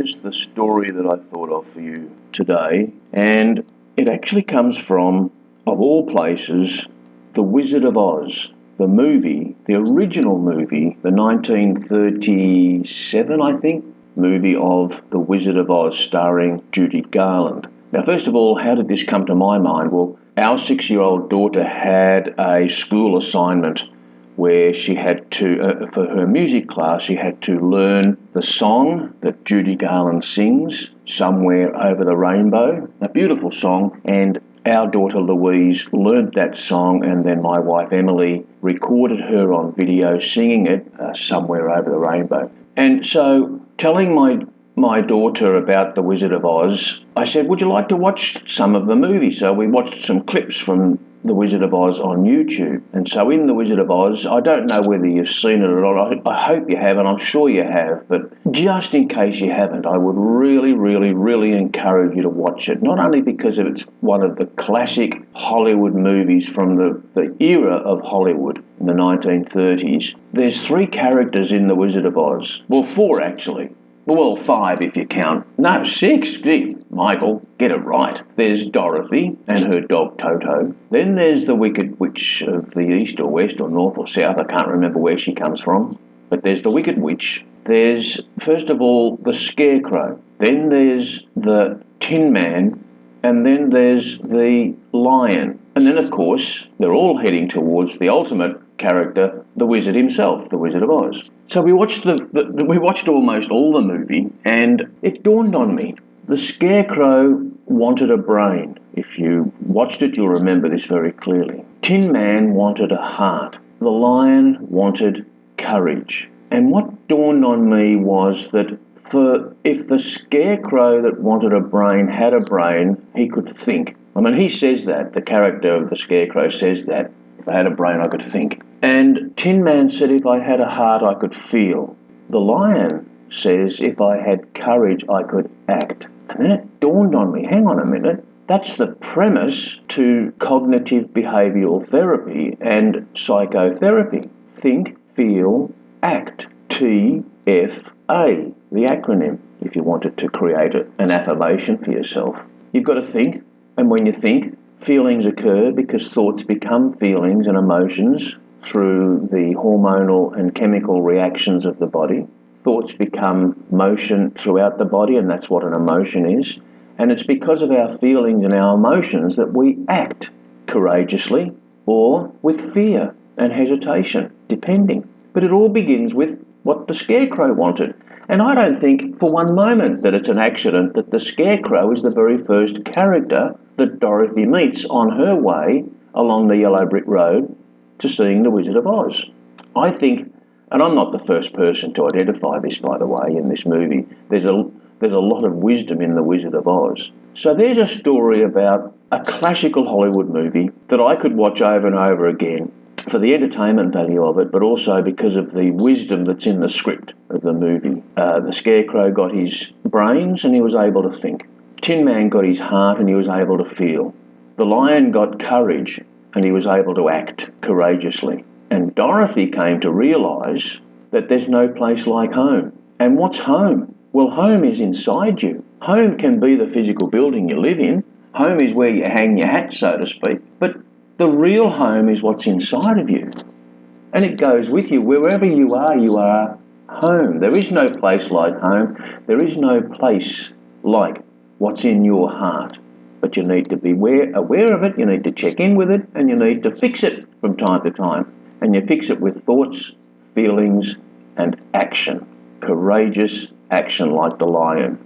here's the story that I thought of for you today, and it actually comes from, of all places, The Wizard of Oz. The movie, the original movie, the 1937, I think, movie of The Wizard of Oz starring Judy Garland. Now, first of all, how did this come to my mind? Well, our 6-year-old daughter had a school assignment where she had to, for her music class, she had to learn the song that Judy Garland sings, Somewhere Over the Rainbow, a beautiful song, and our daughter Louise learnt that song, and then my wife Emily recorded her on video singing it, Somewhere Over the Rainbow. And so, telling my daughter about The Wizard of Oz, I said, would you like to watch some of the movie? So we watched some clips from The Wizard of Oz on YouTube. And so in The Wizard of Oz, I don't know whether you've seen it or not. I hope you have, and I'm sure you have. But just in case you haven't, I would really, really, really encourage you to watch it. Not only because it's one of the classic Hollywood movies from the era of Hollywood in the 1930s. There's 3 characters in The Wizard of Oz. Well, 4 actually. Well, 5 if you count. No, 6. Gee, Michael, get it right. There's Dorothy and her dog Toto. Then there's the Wicked Witch of the East or West or North or South. I can't remember where she comes from. But there's the Wicked Witch. There's, first of all, the Scarecrow. Then there's the Tin Man. And then there's the Lion. And then, of course, they're all heading towards the ultimate character, the wizard himself, the Wizard of Oz. So we watched almost all the movie, and it dawned on me. The Scarecrow wanted a brain. If you watched it, you'll remember this very clearly. Tin Man wanted a heart. The Lion wanted courage. And what dawned on me was that if the Scarecrow that wanted a brain had a brain, he could think. I mean, he says that. The character of the Scarecrow says that. If I had a brain, I could think. And Tin Man said, if I had a heart, I could feel. The Lion says, if I had courage, I could act. And then it dawned on me, hang on a minute, that's the premise to cognitive behavioural therapy and psychotherapy. Think, feel, act. TFA, the acronym, if you wanted to create an affirmation for yourself. You've got to think, and when you think, feelings occur because thoughts become feelings and emotions through the hormonal and chemical reactions of the body. Thoughts become motion throughout the body, and that's what an emotion is. And it's because of our feelings and our emotions that we act courageously or with fear and hesitation, depending. But it all begins with what the Scarecrow wanted. And I don't think for one moment that it's an accident that the Scarecrow is the very first character that Dorothy meets on her way along the yellow brick road to seeing The Wizard of Oz. I think, and I'm not the first person to identify this, by the way, in this movie, there's a lot of wisdom in The Wizard of Oz. So there's a story about a classical Hollywood movie that I could watch over and over again for the entertainment value of it, but also because of the wisdom that's in the script of the movie. The Scarecrow got his brains and he was able to think. Tin Man got his heart and he was able to feel. The Lion got courage and he was able to act courageously. And Dorothy came to realise that there's no place like home. And what's home? Well, home is inside you. Home can be the physical building you live in. Home is where you hang your hat, so to speak. But the real home is what's inside of you. And it goes with you. Wherever you are home. There is no place like home. There is no place like what's in your heart. But you need to be aware of it, you need to check in with it, and you need to fix it from time to time. And you fix it with thoughts, feelings, and action. Courageous action like the Lion.